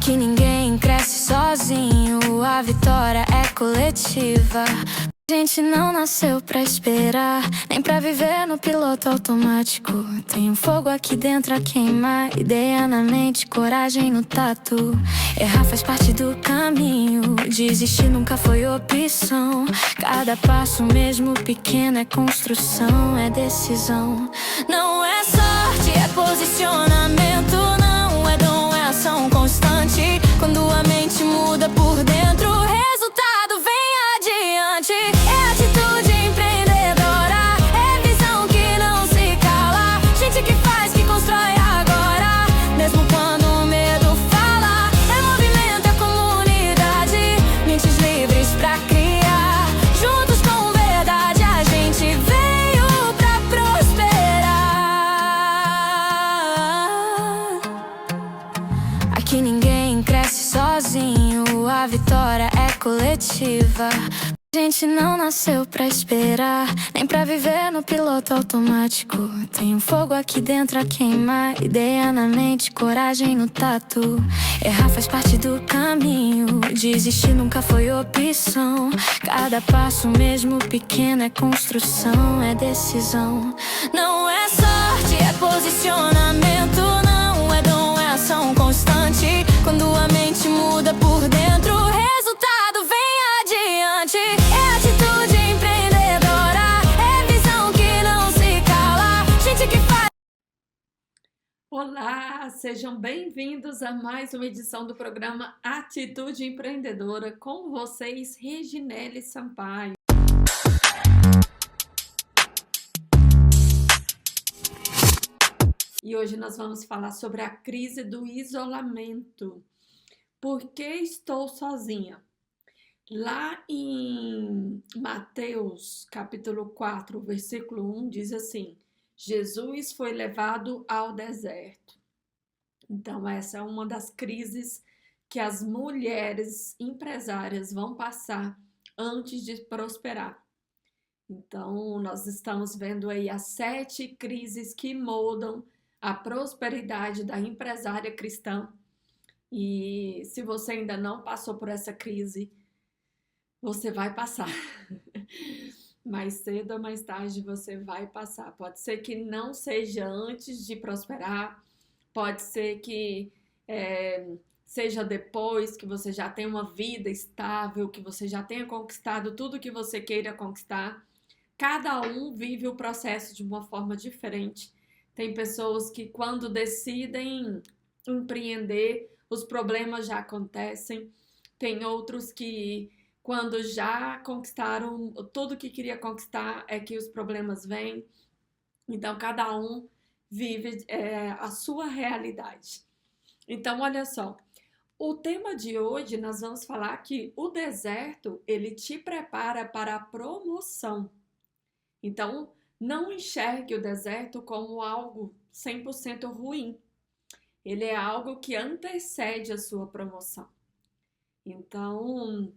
Que ninguém cresce sozinho, a vitória é coletiva. A gente não nasceu pra esperar, nem pra viver no piloto automático. Tem um fogo aqui dentro a queimar, ideia na mente, coragem no tato. Errar faz parte do caminho, desistir nunca foi opção. Cada passo, mesmo pequeno, é construção, é decisão. Não é sorte, é posicionamento. Não é dom, é ação constante. Quando a mente muda por dentro, o resultado vem adiante. É atitude empreendedora, é visão que não se cala. Gente que faz, que constrói agora, mesmo quando o medo fala. É movimento, é comunidade, mentes livres pra criar. Juntos com verdade a gente veio pra prosperar. Aqui ninguém cresce sozinho, a vitória é coletiva. A gente não nasceu pra esperar, nem pra viver no piloto automático. Tem um fogo aqui dentro a queimar, ideia na mente, coragem no tato. Errar faz parte do caminho, desistir nunca foi opção. Cada passo, mesmo pequeno, é construção, é decisão. Não é sorte, é posicionamento. Não é dom, é ação constante. Quando a mente muda por dentro, o resultado vem adiante. É atitude empreendedora, é visão que não se cala. Gente que faz. Olá, sejam bem-vindos a mais uma edição do programa Atitude Empreendedora, com vocês, Reginele Sampaio. E hoje nós vamos falar sobre a crise do isolamento. Por que estou sozinha? Lá em Mateus, capítulo 4, versículo 1, diz assim: Jesus foi levado ao deserto. Então, essa é uma das crises que as mulheres empresárias vão passar antes de prosperar. Então, nós estamos vendo aí as 7 crises que moldam a prosperidade da empresária cristã. E se você ainda não passou por essa crise, você vai passar. Mais cedo ou mais tarde você vai passar. Pode ser que não seja antes de prosperar, pode ser que seja depois, que você já tenha uma vida estável, que você já tenha conquistado tudo que você queira conquistar. Cada um vive o processo de uma forma diferente. Tem pessoas que, quando decidem empreender, os problemas já acontecem. Tem outros que, quando já conquistaram tudo que queria conquistar, é que os problemas vêm. Então, cada um vive a sua realidade. Então, olha só. O tema de hoje, nós vamos falar que o deserto, ele te prepara para a promoção. Então, não enxergue o deserto como algo 100% ruim. Ele é algo que antecede a sua promoção. Então,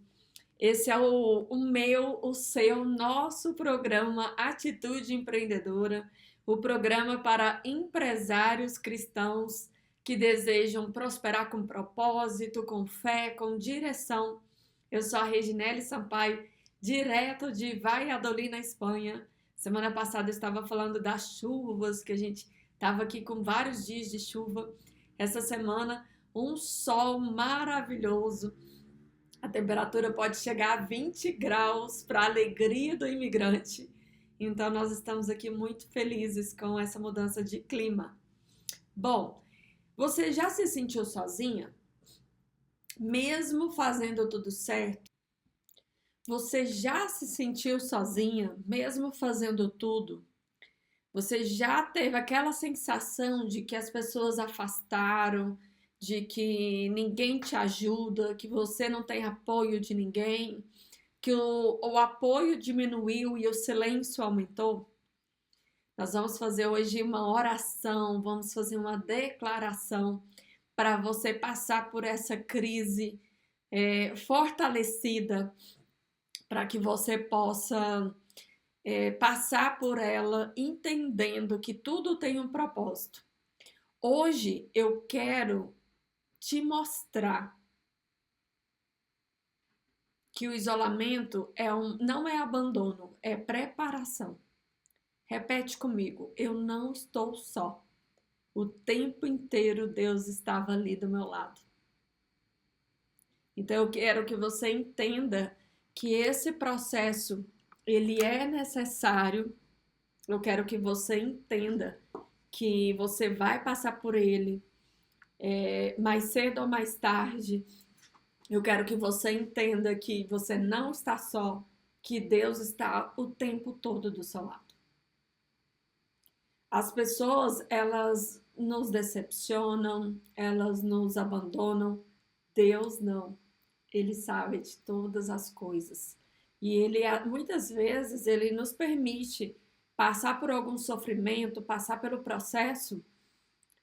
esse é o meu, o seu, nosso programa Atitude Empreendedora, o programa para empresários cristãos que desejam prosperar com propósito, com fé, com direção. Eu sou a Reginele Sampaio, direto de Valladolid, na Espanha. Semana passada eu estava falando das chuvas, que a gente estava aqui com vários dias de chuva. Essa semana, um sol maravilhoso. A temperatura pode chegar a 20 graus para a alegria do imigrante. Então, nós estamos aqui muito felizes com essa mudança de clima. Bom, você já se sentiu sozinha? Mesmo fazendo tudo certo? Você já se sentiu sozinha, mesmo fazendo tudo? Você já teve aquela sensação de que as pessoas afastaram, de que ninguém te ajuda, que você não tem apoio de ninguém, que o apoio diminuiu e o silêncio aumentou? Nós vamos fazer hoje uma oração, vamos fazer uma declaração para você passar por essa crise fortalecida, para que você possa passar por ela entendendo que tudo tem um propósito. Hoje eu quero te mostrar que o isolamento não é abandono, é preparação. Repete comigo, eu não estou só. O tempo inteiro Deus estava ali do meu lado. Então eu quero que você entenda que esse processo, ele é necessário. Eu quero que você entenda que você vai passar por ele mais cedo ou mais tarde. Eu quero que você entenda que você não está só, que Deus está o tempo todo do seu lado. As pessoas, elas nos decepcionam, elas nos abandonam. Deus não. Ele sabe de todas as coisas. E ele, muitas vezes, ele nos permite passar por algum sofrimento, passar pelo processo,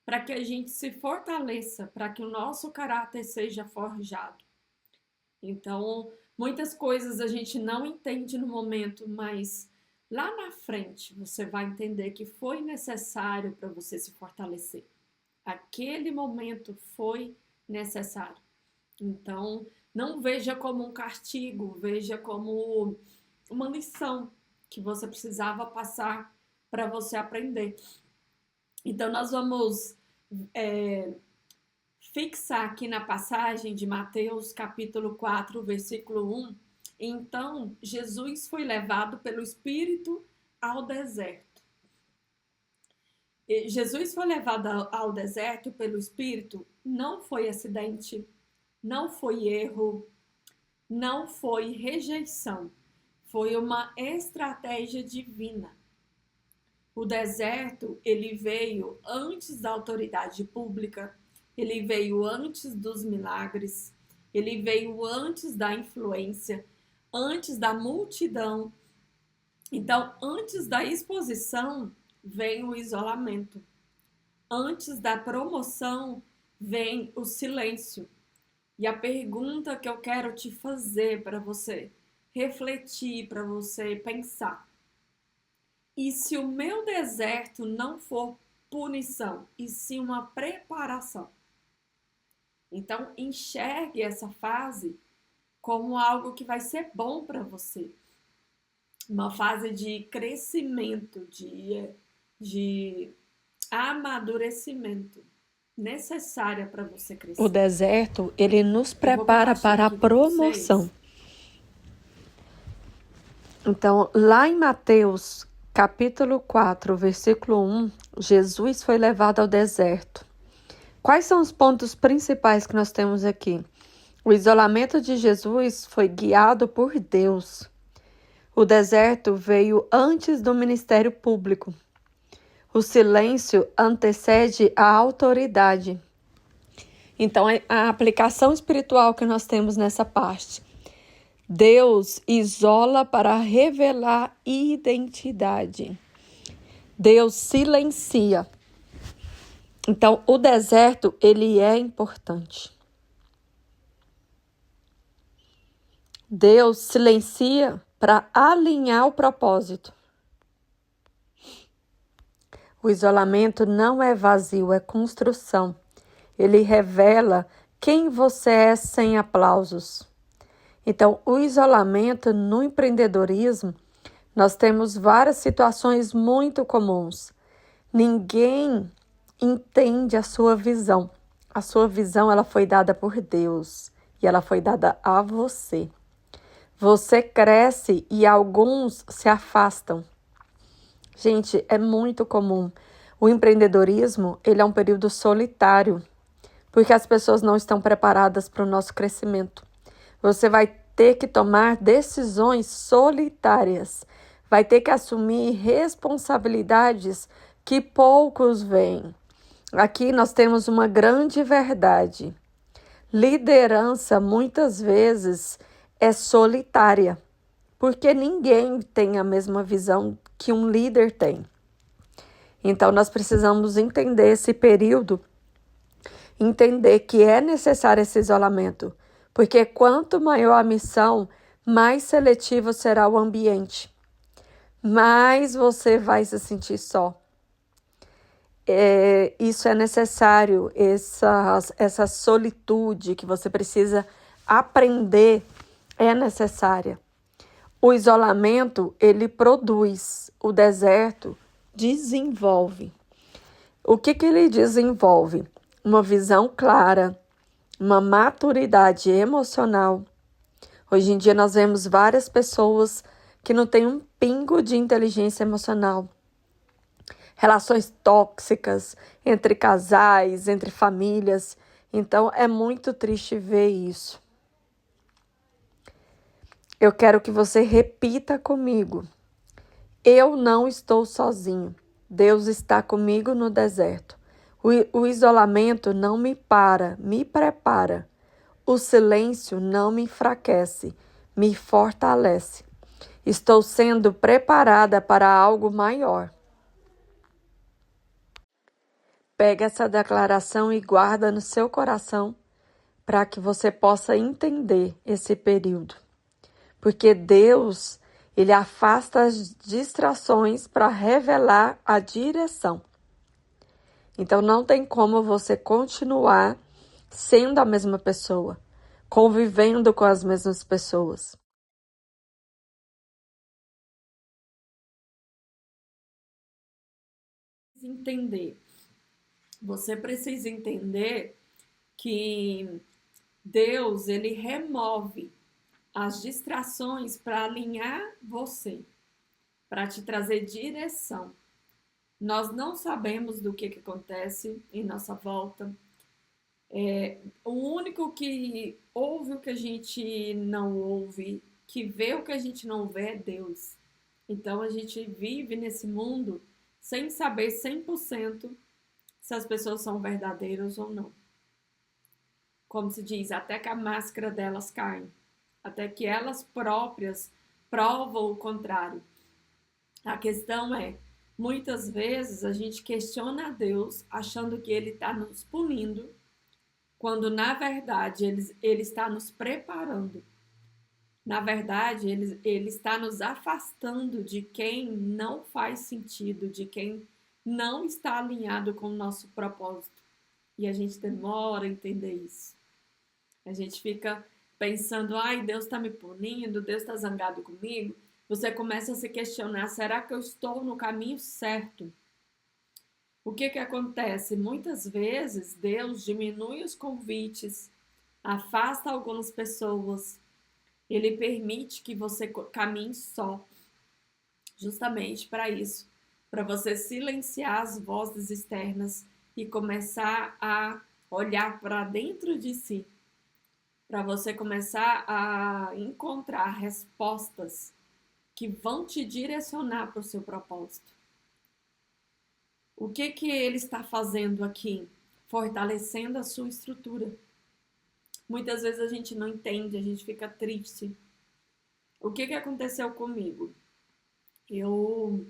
para que a gente se fortaleça, para que o nosso caráter seja forjado. Então, muitas coisas a gente não entende no momento, mas lá na frente você vai entender que foi necessário para você se fortalecer. Aquele momento foi necessário. Então, não veja como um castigo, veja como uma lição que você precisava passar para você aprender. Então, nós vamos fixar aqui na passagem de Mateus, capítulo 4, versículo 1. Então, Jesus foi levado pelo Espírito ao deserto. Jesus foi levado ao deserto pelo Espírito, não foi acidente, não foi erro, não foi rejeição, foi uma estratégia divina. O deserto, ele veio antes da autoridade pública, ele veio antes dos milagres, ele veio antes da influência, antes da multidão. Então, antes da exposição, vem o isolamento. Antes da promoção, vem o silêncio. E a pergunta que eu quero te fazer para você refletir, para você pensar. E se o meu deserto não for punição, e sim uma preparação? Então, enxergue essa fase como algo que vai ser bom para você. Uma fase de crescimento, de amadurecimento necessária para você crescer. O deserto, ele nos prepara para a promoção. Então, lá em Mateus, capítulo 4, versículo 1, Jesus foi levado ao deserto. Quais são os pontos principais que nós temos aqui? O isolamento de Jesus foi guiado por Deus. O deserto veio antes do ministério público. O silêncio antecede a autoridade. Então, a aplicação espiritual que nós temos nessa parte. Deus isola para revelar identidade. Deus silencia. Então, o deserto, ele é importante. Deus silencia para alinhar o propósito. O isolamento não é vazio, é construção. Ele revela quem você é sem aplausos. Então, o isolamento no empreendedorismo, nós temos várias situações muito comuns. Ninguém entende a sua visão. A sua visão, ela foi dada por Deus e ela foi dada a você. Você cresce e alguns se afastam. Gente, é muito comum. O empreendedorismo, ele é um período solitário, porque as pessoas não estão preparadas para o nosso crescimento. Você vai ter que tomar decisões solitárias, vai ter que assumir responsabilidades que poucos veem. Aqui nós temos uma grande verdade. Liderança, muitas vezes, é solitária, porque ninguém tem a mesma visão que um líder tem. Então, nós precisamos entender esse período, entender que é necessário esse isolamento, porque quanto maior a missão, mais seletivo será o ambiente, mais você vai se sentir só. isso é necessário, essa solitude que você precisa aprender é necessária. O isolamento, ele produz, o deserto desenvolve. O que ele desenvolve? Uma visão clara, uma maturidade emocional. Hoje em dia nós vemos várias pessoas que não têm um pingo de inteligência emocional. Relações tóxicas entre casais, entre famílias. Então é muito triste ver isso. Eu quero que você repita comigo. Eu não estou sozinho. Deus está comigo no deserto. O isolamento não me para, me prepara. O silêncio não me enfraquece, me fortalece. Estou sendo preparada para algo maior. Pega essa declaração e guarda no seu coração para que você possa entender esse período. Porque Deus, Ele afasta as distrações para revelar a direção. Então não tem como você continuar sendo a mesma pessoa, convivendo com as mesmas pessoas. Você precisa entender que Deus, ele remove as distrações para alinhar você, para te trazer direção. Nós não sabemos do que acontece em nossa volta. O único que ouve o que a gente não ouve, que vê o que a gente não vê é Deus. Então a gente vive nesse mundo sem saber 100% se as pessoas são verdadeiras ou não. Como se diz, até que a máscara delas cai, até que elas próprias provam o contrário. A questão é, muitas vezes a gente questiona a Deus achando que Ele está nos punindo, quando na verdade Ele está nos preparando. Na verdade, ele está nos afastando de quem não faz sentido, de quem não está alinhado com o nosso propósito. E a gente demora a entender isso. A gente fica pensando, ai, Deus está me punindo, Deus está zangado comigo. Você começa a se questionar, será que eu estou no caminho certo? O que acontece? Muitas vezes Deus diminui os convites, afasta algumas pessoas, Ele permite que você caminhe só, justamente para isso, para você silenciar as vozes externas e começar a olhar para dentro de si, para você começar a encontrar respostas que vão te direcionar para o seu propósito. O que ele está fazendo aqui? Fortalecendo a sua estrutura. Muitas vezes a gente não entende, a gente fica triste. O que aconteceu comigo? Eu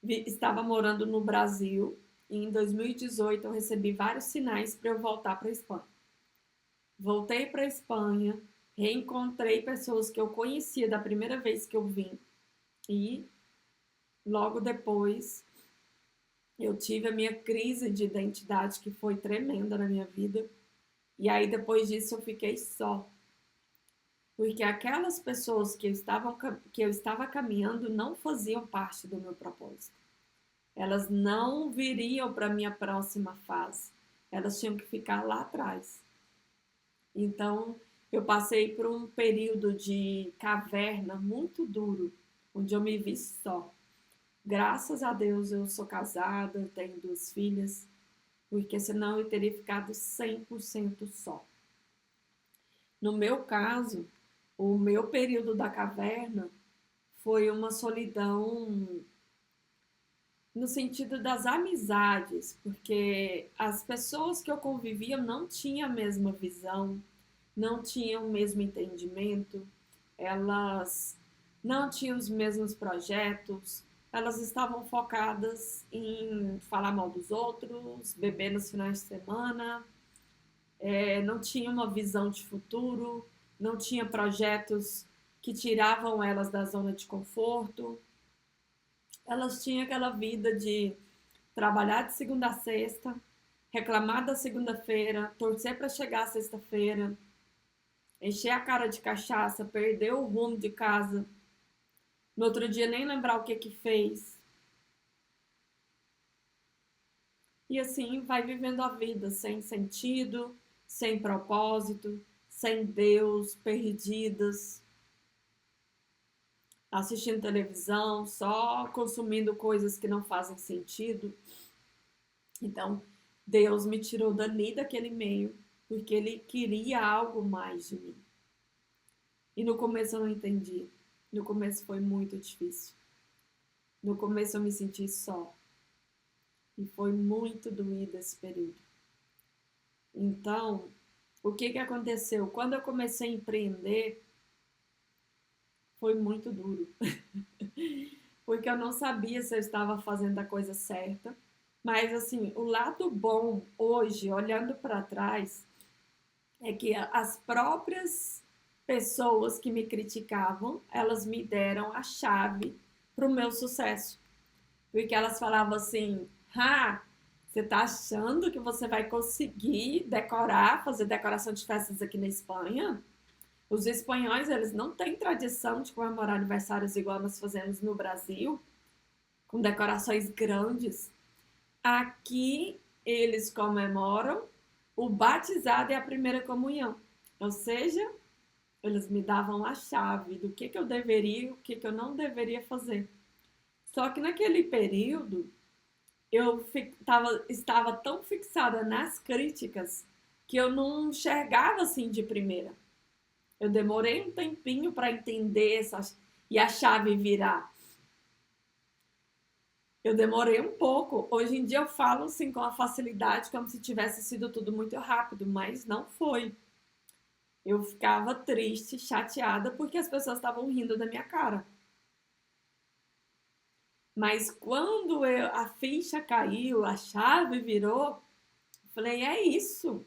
estava morando no Brasil e em 2018 eu recebi vários sinais para eu voltar para a Espanha. Voltei para a Espanha, reencontrei pessoas que eu conhecia da primeira vez que eu vim e logo depois eu tive a minha crise de identidade que foi tremenda na minha vida. E aí, depois disso, eu fiquei só. Porque aquelas pessoas que eu estava caminhando não faziam parte do meu propósito. Elas não viriam para a minha próxima fase. Elas tinham que ficar lá atrás. Então, eu passei por um período de caverna muito duro, onde eu me vi só. Graças a Deus, eu sou casada, tenho 2 filhas, porque senão eu teria ficado 100% só. No meu caso, o meu período da caverna foi uma solidão no sentido das amizades, porque as pessoas que eu convivia não tinham a mesma visão, não tinham o mesmo entendimento, elas não tinham os mesmos projetos, elas estavam focadas em falar mal dos outros, beber nos finais de semana, não tinha uma visão de futuro, não tinha projetos que tiravam elas da zona de conforto. Elas tinham aquela vida de trabalhar de segunda a sexta, reclamar da segunda-feira, torcer para chegar a sexta-feira, encher a cara de cachaça, perder o rumo de casa, no outro dia nem lembrar o que fez. E assim vai vivendo a vida sem sentido, sem propósito, sem Deus, perdidas, assistindo televisão, só consumindo coisas que não fazem sentido. Então, Deus me tirou dali daquele meio, porque Ele queria algo mais de mim. E no começo eu não entendi. No começo foi muito difícil. No começo eu me senti só. E foi muito doído esse período. Então, o que aconteceu? Quando eu comecei a empreender, foi muito duro. Porque eu não sabia se eu estava fazendo a coisa certa. Mas, assim, o lado bom hoje, olhando para trás, é que as próprias pessoas que me criticavam, elas me deram a chave para o meu sucesso. Porque elas falavam assim, você tá achando que você vai conseguir decorar, fazer decoração de festas aqui na Espanha? Os espanhóis, eles não têm tradição de comemorar aniversários igual nós fazemos no Brasil, com decorações grandes. Aqui, eles comemoram o batizado e a primeira comunhão. Ou seja, eles me davam a chave do que eu deveria e o que eu não deveria fazer. Só que naquele período, eu estava tão fixada nas críticas que eu não enxergava assim de primeira. Eu demorei um tempinho para entender e a chave virar. Eu demorei um pouco. Hoje em dia eu falo assim com a facilidade, como se tivesse sido tudo muito rápido, mas não foi. Eu ficava triste, chateada, porque as pessoas estavam rindo da minha cara. Mas quando a ficha caiu, a chave virou, eu falei, é isso.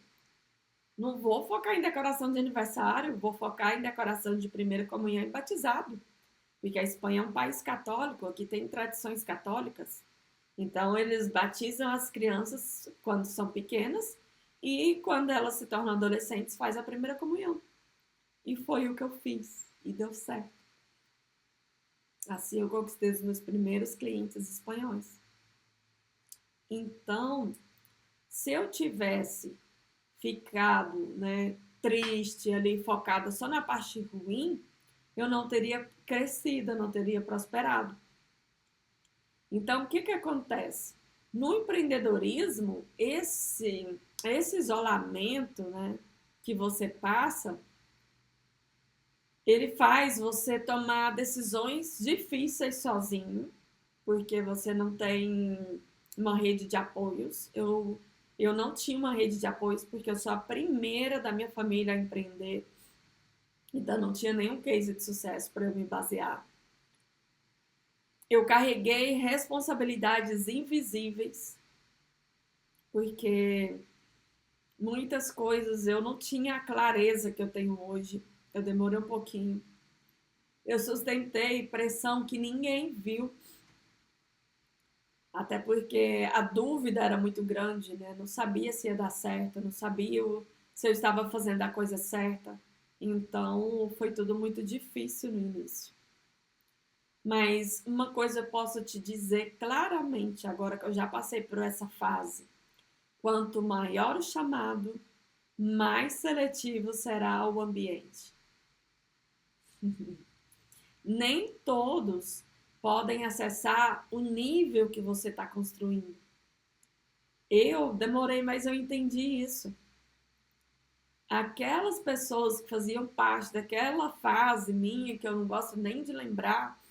Não vou focar em decoração de aniversário, vou focar em decoração de primeira comunhão e batizado. Porque a Espanha é um país católico, aqui tem tradições católicas. Então, eles batizam as crianças quando são pequenas e quando elas se tornam adolescentes, faz a primeira comunhão. E foi o que eu fiz e deu certo. Assim eu conquistei os meus primeiros clientes espanhóis. Então, se eu tivesse ficado, triste ali, focada só na parte ruim, eu não teria crescido, eu não teria prosperado. Então, o que acontece? No empreendedorismo, esse isolamento, que você passa, ele faz você tomar decisões difíceis sozinho, porque você não tem uma rede de apoios. Eu não tinha uma rede de apoios porque eu sou a primeira da minha família a empreender. Então não tinha nenhum case de sucesso para eu me basear. Eu carreguei responsabilidades invisíveis, porque muitas coisas eu não tinha a clareza que eu tenho hoje. Eu demorei um pouquinho. Eu sustentei pressão que ninguém viu. Até porque a dúvida era muito grande, Não sabia se ia dar certo, não sabia se eu estava fazendo a coisa certa. Então, foi tudo muito difícil no início. Mas uma coisa eu posso te dizer claramente, agora que eu já passei por essa fase. Quanto maior o chamado, mais seletivo será o ambiente. Nem todos podem acessar o nível que você está construindo. Eu demorei, mas eu entendi isso. Aquelas pessoas que faziam parte daquela fase minha, que eu não gosto nem de lembrar,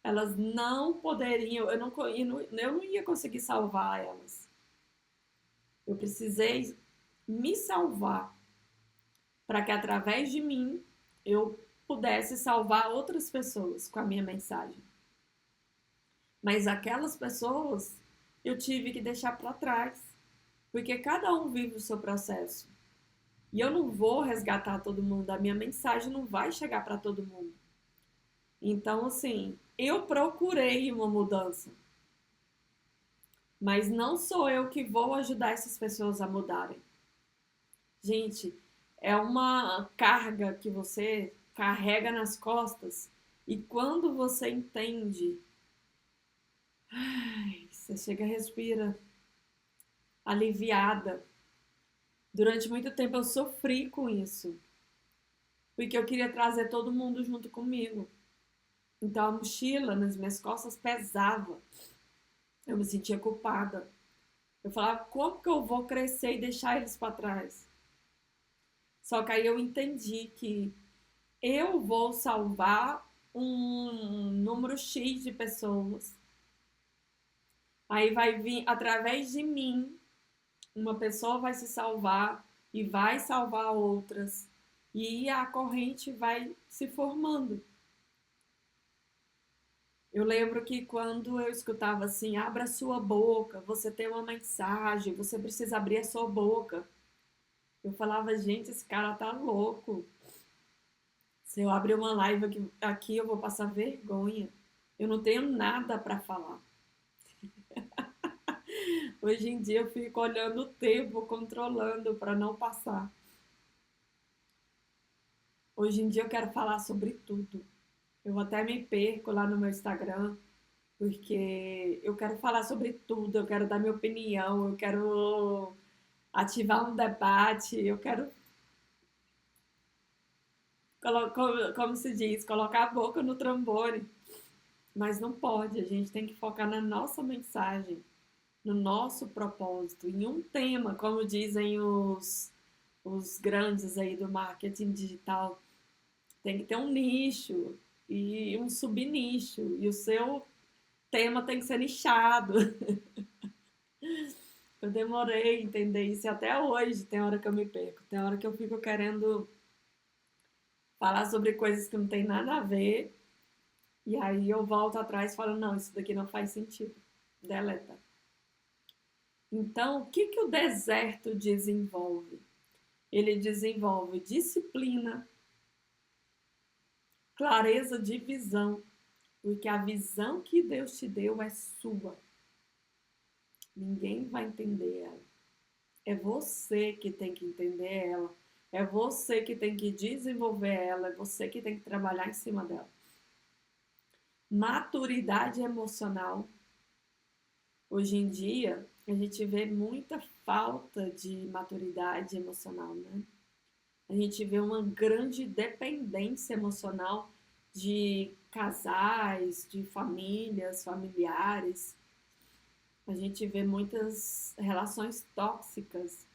elas não poderiam, eu não ia conseguir salvar elas. Eu precisei me salvar para que através de mim eu pudesse salvar outras pessoas com a minha mensagem. Mas aquelas pessoas eu tive que deixar para trás, porque cada um vive o seu processo. E eu não vou resgatar todo mundo, a minha mensagem não vai chegar para todo mundo. Então, assim, eu procurei uma mudança. Mas não sou eu que vou ajudar essas pessoas a mudarem. Gente, é uma carga que você carrega nas costas e quando você entende, você chega e respira aliviada. Durante muito tempo eu sofri com isso, porque eu queria trazer todo mundo junto comigo. Então a mochila nas minhas costas pesava. Eu me sentia culpada. Eu falava, como que eu vou crescer e deixar eles para trás? Só que aí eu entendi que eu vou salvar um número X de pessoas. Aí vai vir, através de mim, uma pessoa vai se salvar e vai salvar outras. E a corrente vai se formando. Eu lembro que quando eu escutava assim, abra sua boca, você tem uma mensagem, você precisa abrir a sua boca. Eu falava, gente, esse cara tá louco. Se eu abrir uma live aqui, eu vou passar vergonha. Eu não tenho nada para falar. Hoje em dia eu fico olhando o tempo, controlando para não passar. Hoje em dia eu quero falar sobre tudo. Eu até me perco lá no meu Instagram, porque eu quero falar sobre tudo, eu quero dar minha opinião, eu quero ativar um debate, eu quero, como se diz, colocar a boca no trombone. Mas não pode, a gente tem que focar na nossa mensagem, no nosso propósito, em um tema, como dizem os grandes aí do marketing digital. Tem que ter um nicho e um subnicho, e o seu tema tem que ser nichado. Eu demorei a entender isso e até hoje tem hora que eu me perco, tem hora que eu fico querendo falar sobre coisas que não tem nada a ver, e aí eu volto atrás e falo, não, isso daqui não faz sentido, deleta. Então, o que o deserto desenvolve? Ele desenvolve disciplina, clareza de visão, porque a visão que Deus te deu é sua. Ninguém vai entender ela. É você que tem que entender ela. É você que tem que desenvolver ela. É você que tem que trabalhar em cima dela. Maturidade emocional. Hoje em dia, a gente vê muita falta de maturidade emocional, né? A gente vê uma grande dependência emocional de casais, de famílias, familiares. A gente vê muitas relações tóxicas.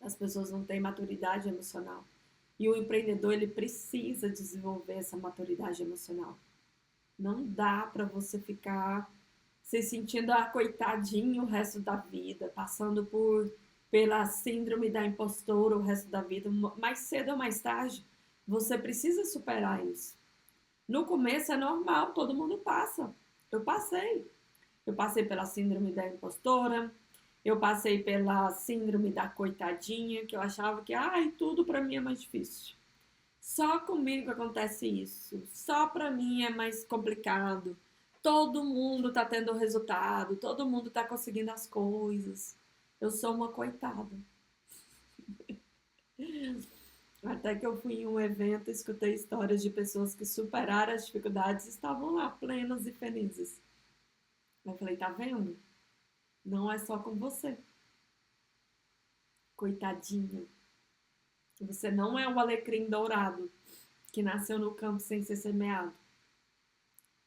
As pessoas não têm maturidade emocional. E o empreendedor, ele precisa desenvolver essa maturidade emocional. Não dá para você ficar se sentindo coitadinho o resto da vida, passando pela síndrome da impostora o resto da vida. Mais cedo ou mais tarde, você precisa superar isso. No começo é normal, todo mundo passa. Eu passei. Eu passei pela síndrome da impostora, eu passei pela síndrome da coitadinha, que eu achava que, tudo pra mim é mais difícil. Só comigo acontece isso. Só pra mim é mais complicado. Todo mundo tá tendo resultado, todo mundo tá conseguindo as coisas. Eu sou uma coitada. Até que eu fui em um evento, escutei histórias de pessoas que superaram as dificuldades e estavam lá plenas e felizes. Eu falei, tá vendo? Não é só com você. Coitadinha. Você não é o alecrim dourado que nasceu no campo sem ser semeado.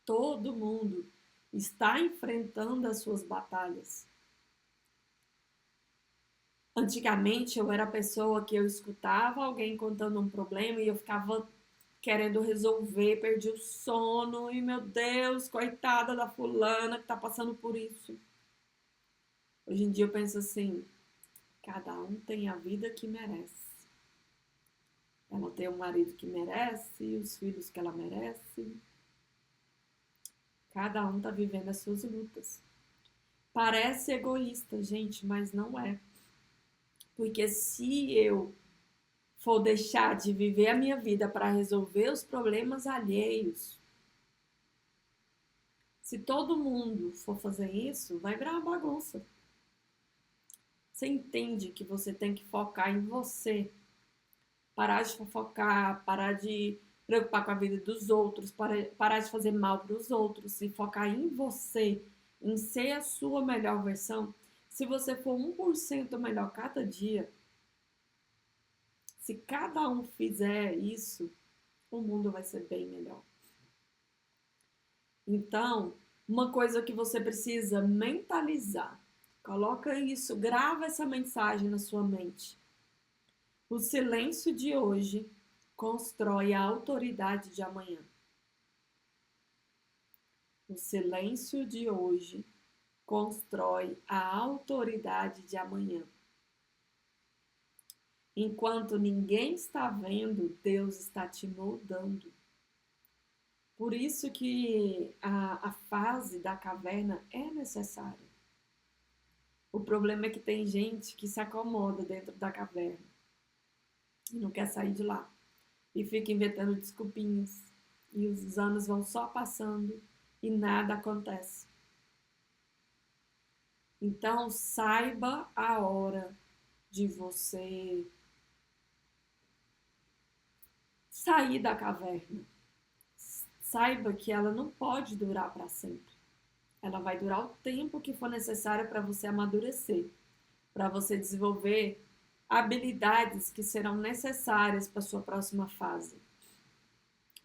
Todo mundo está enfrentando as suas batalhas. Antigamente eu era a pessoa que eu escutava alguém contando um problema e eu ficava querendo resolver, perdi o sono e, meu Deus, coitada da fulana que tá passando por isso. Hoje em dia eu penso assim, cada um tem a vida que merece. Ela tem o marido que merece, os filhos que ela merece. Cada um tá vivendo as suas lutas. Parece egoísta, gente, mas não é. Porque se eu for deixar de viver a minha vida para resolver os problemas alheios, Se todo mundo for fazer isso, vai virar uma bagunça. Você entende que você tem que focar em você. Parar de fofocar, parar de preocupar com a vida dos outros, parar de fazer mal para os outros e focar em você, em ser a sua melhor versão. Se você for 1% melhor cada dia, se cada um fizer isso, o mundo vai ser bem melhor. Então, uma coisa que você precisa mentalizar, coloca isso, grava essa mensagem na sua mente. O silêncio de hoje constrói a autoridade de amanhã. O silêncio de hoje constrói a autoridade de amanhã. Enquanto ninguém está vendo, Deus está te moldando. Por isso que a fase da caverna é necessária. O problema é que tem gente que se acomoda dentro da caverna e não quer sair de lá. E fica inventando desculpinhas. E os anos vão só passando e nada acontece. Então, saiba a hora de você sair da caverna. Saiba que ela não pode durar para sempre. Ela vai durar o tempo que for necessário para você amadurecer, para você desenvolver habilidades que serão necessárias para a sua próxima fase.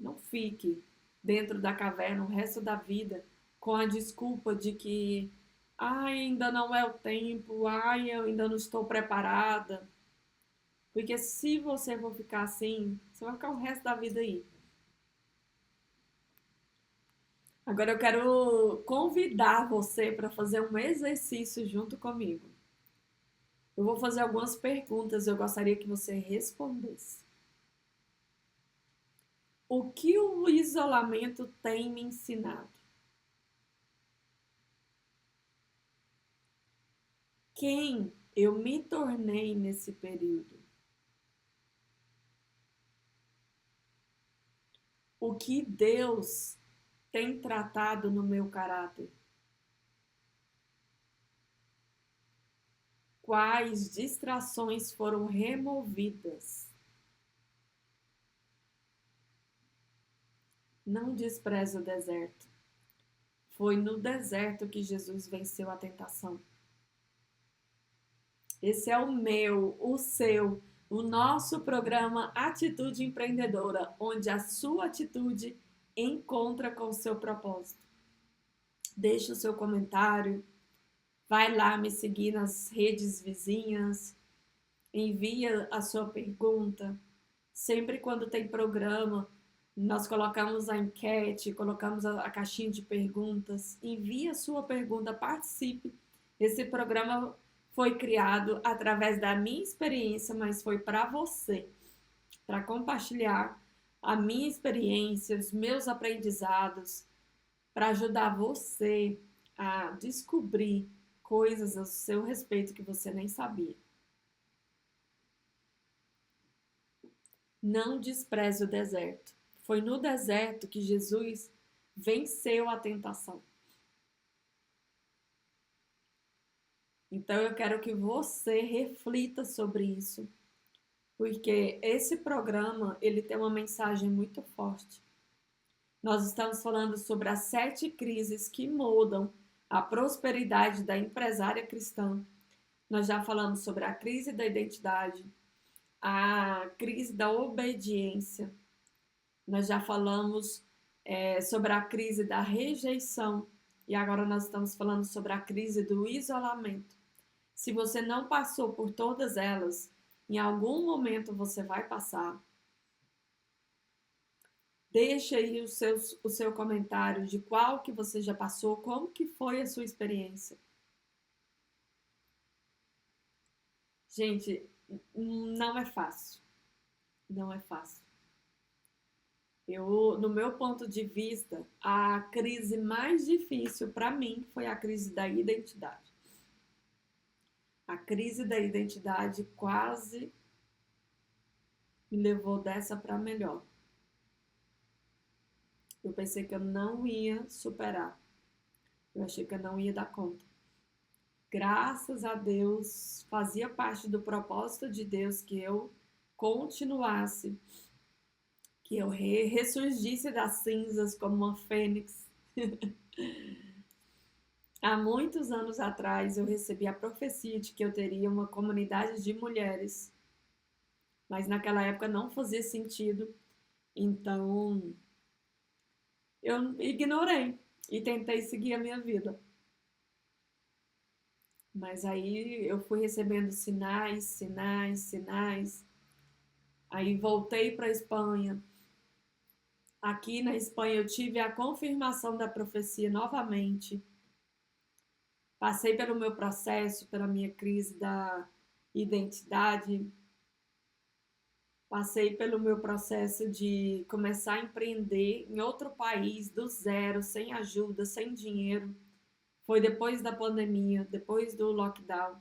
Não fique dentro da caverna o resto da vida com a desculpa de que ainda não é o tempo, eu ainda não estou preparada. Porque se você for ficar assim, você vai ficar o resto da vida aí. Agora eu quero convidar você para fazer um exercício junto comigo. Eu vou fazer algumas perguntas e eu gostaria que você respondesse. O que o isolamento tem me ensinado? Quem eu me tornei nesse período? O que Deus tem tratado no meu caráter? Quais distrações foram removidas? Não despreze o deserto. Foi no deserto que Jesus venceu a tentação. Esse é o meu, o seu, o nosso programa Atitude Empreendedora, onde a sua atitude encontra com o seu propósito. Deixe o seu comentário, vai lá me seguir nas redes vizinhas, envia a sua pergunta. Sempre quando tem programa, nós colocamos a enquete, colocamos a caixinha de perguntas. Envie a sua pergunta, participe. Esse programa foi criado através da minha experiência, mas foi para você, para compartilhar a minha experiência, os meus aprendizados, para ajudar você a descobrir coisas a seu respeito que você nem sabia. Não despreze o deserto. Foi no deserto que Jesus venceu a tentação. Então eu quero que você reflita sobre isso, porque esse programa ele tem uma mensagem muito forte. Nós estamos falando sobre as 7 crises que moldam a prosperidade da empresária cristã. Nós já falamos sobre a crise da identidade, a crise da obediência. Nós já falamos sobre a crise da rejeição e agora nós estamos falando sobre a crise do isolamento. Se você não passou por todas elas, em algum momento você vai passar. Deixa aí o seu comentário de qual que você já passou, como que foi a sua experiência. Gente, não é fácil. Não é fácil. No meu ponto de vista, a crise mais difícil para mim foi a crise da identidade. A crise da identidade quase me levou dessa para melhor. Eu pensei que eu não ia superar. Eu achei que eu não ia dar conta. Graças a Deus, fazia parte do propósito de Deus que eu continuasse, que eu ressurgisse das cinzas como uma fênix. Há muitos anos atrás, eu recebi a profecia de que eu teria uma comunidade de mulheres, mas naquela época não fazia sentido, então eu ignorei e tentei seguir a minha vida. Mas aí eu fui recebendo sinais, sinais, sinais. Aí voltei para a Espanha. Aqui na Espanha eu tive a confirmação da profecia novamente. Passei pelo meu processo, pela minha crise da identidade. Passei pelo meu processo de começar a empreender em outro país, do zero, sem ajuda, sem dinheiro. Foi depois da pandemia, depois do lockdown.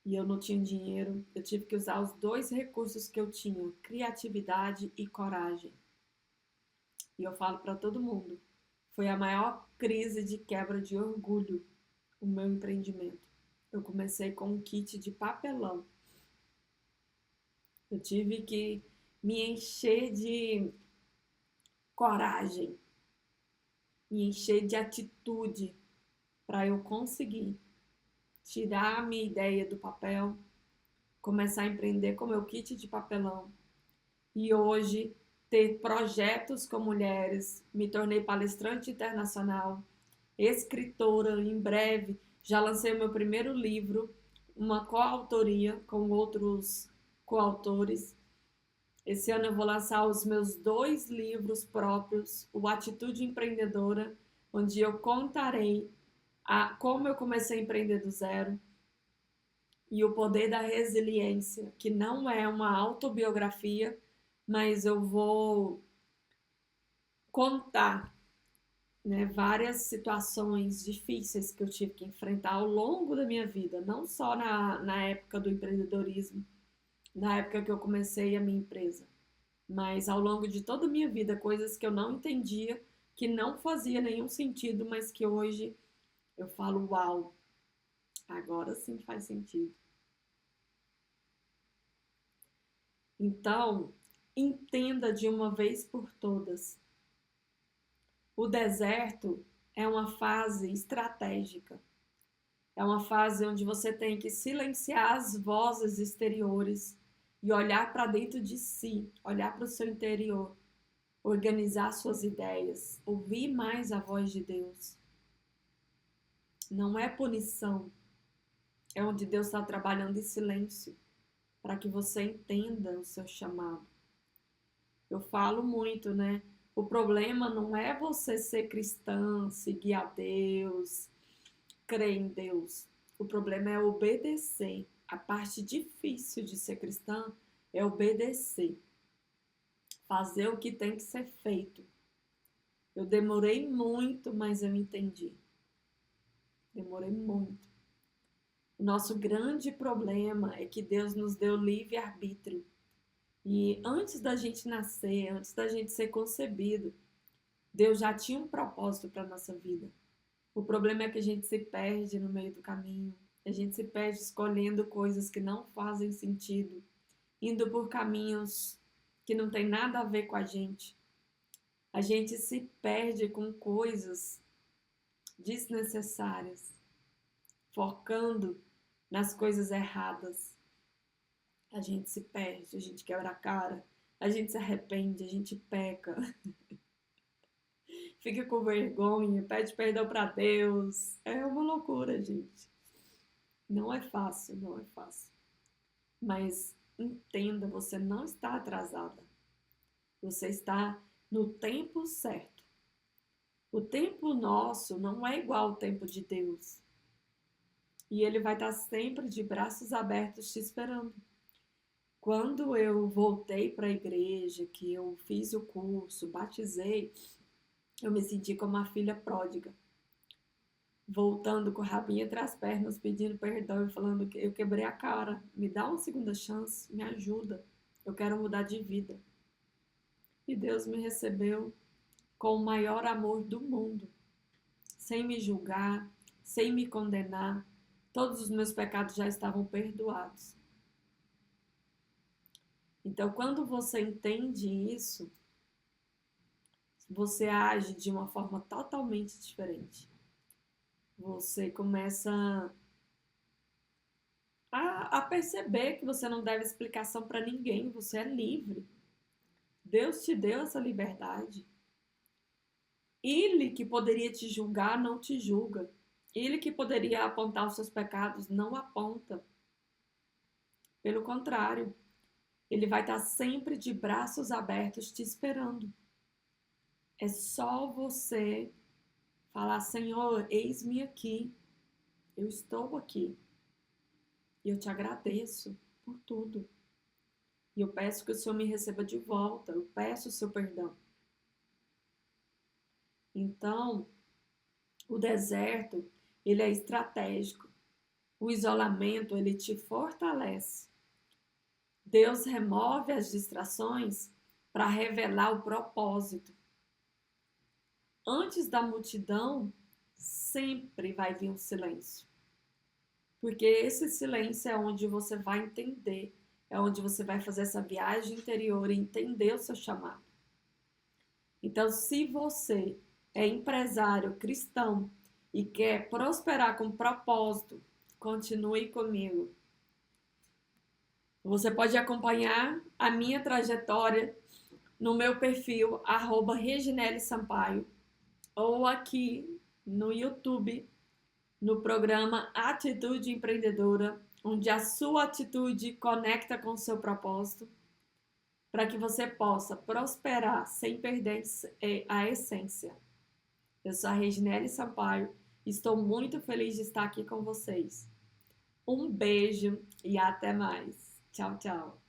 E eu não tinha dinheiro. Eu tive que usar os 2 recursos que eu tinha, criatividade e coragem. E eu falo para todo mundo, foi a maior crise de quebra de orgulho, o meu empreendimento. Eu comecei com um kit de papelão. Eu tive que me encher de coragem, me encher de atitude para eu conseguir tirar a minha ideia do papel, começar a empreender com meu kit de papelão e hoje ter projetos com mulheres. Me tornei palestrante internacional, escritora. Em breve já lancei o meu primeiro livro, uma coautoria com outros coautores. Esse ano eu vou lançar os meus 2 livros próprios, o Atitude Empreendedora, onde eu contarei como eu comecei a empreender do zero, e o Poder da Resiliência, que não é uma autobiografia, mas eu vou contar, né, várias situações difíceis que eu tive que enfrentar ao longo da minha vida, não só na época do empreendedorismo, na época que eu comecei a minha empresa, mas ao longo de toda a minha vida, coisas que eu não entendia, que não fazia nenhum sentido, mas que hoje eu falo, uau, agora sim faz sentido. Então, entenda de uma vez por todas. O deserto é uma fase estratégica. É uma fase onde você tem que silenciar as vozes exteriores e olhar para dentro de si, olhar para o seu interior, organizar suas ideias, ouvir mais a voz de Deus. Não é punição, é onde Deus está trabalhando em silêncio para que você entenda o seu chamado. Eu falo muito, né? O problema não é você ser cristã, seguir a Deus, crer em Deus. O problema é obedecer. A parte difícil de ser cristã é obedecer. Fazer o que tem que ser feito. Eu demorei muito, mas eu entendi. Demorei muito. O nosso grande problema é que Deus nos deu livre-arbítrio. E antes da gente nascer, antes da gente ser concebido, Deus já tinha um propósito para a nossa vida. O problema é que a gente se perde no meio do caminho. A gente se perde escolhendo coisas que não fazem sentido, indo por caminhos que não tem nada a ver com a gente. A gente se perde com coisas desnecessárias, focando nas coisas erradas. A gente se perde, a gente quebra a cara, a gente se arrepende, a gente peca. Fica com vergonha, pede perdão para Deus. É uma loucura, gente. Não é fácil, não é fácil. Mas entenda, você não está atrasada. Você está no tempo certo. O tempo nosso não é igual ao tempo de Deus. E Ele vai estar sempre de braços abertos te esperando. Quando eu voltei para a igreja, que eu fiz o curso, batizei, eu me senti como uma filha pródiga, voltando com o rabinho entre as pernas, pedindo perdão e falando que eu quebrei a cara, me dá uma segunda chance, me ajuda, eu quero mudar de vida. E Deus me recebeu com o maior amor do mundo, sem me julgar, sem me condenar. Todos os meus pecados já estavam perdoados. Então, quando você entende isso, você age de uma forma totalmente diferente. Você começa a perceber que você não deve explicação para ninguém, você é livre. Deus te deu essa liberdade. Ele que poderia te julgar, não te julga. Ele que poderia apontar os seus pecados, não aponta. Pelo contrário, ele vai estar sempre de braços abertos te esperando. É só você falar, Senhor, eis-me aqui. Eu estou aqui. E eu te agradeço por tudo. E eu peço que o Senhor me receba de volta. Eu peço o seu perdão. Então, o deserto, ele é estratégico. O isolamento, ele te fortalece. Deus remove as distrações para revelar o propósito. Antes da multidão, sempre vai vir um silêncio. Porque esse silêncio é onde você vai entender, é onde você vai fazer essa viagem interior e entender o seu chamado. Então, se você é empresário cristão e quer prosperar com propósito, continue comigo. Você pode acompanhar a minha trajetória no meu perfil @Reginele Sampaio ou aqui no YouTube, no programa Atitude Empreendedora, onde a sua atitude conecta com o seu propósito, para que você possa prosperar sem perder a essência. Eu sou a Reginele Sampaio e estou muito feliz de estar aqui com vocês. Um beijo e até mais. Tchau, tchau.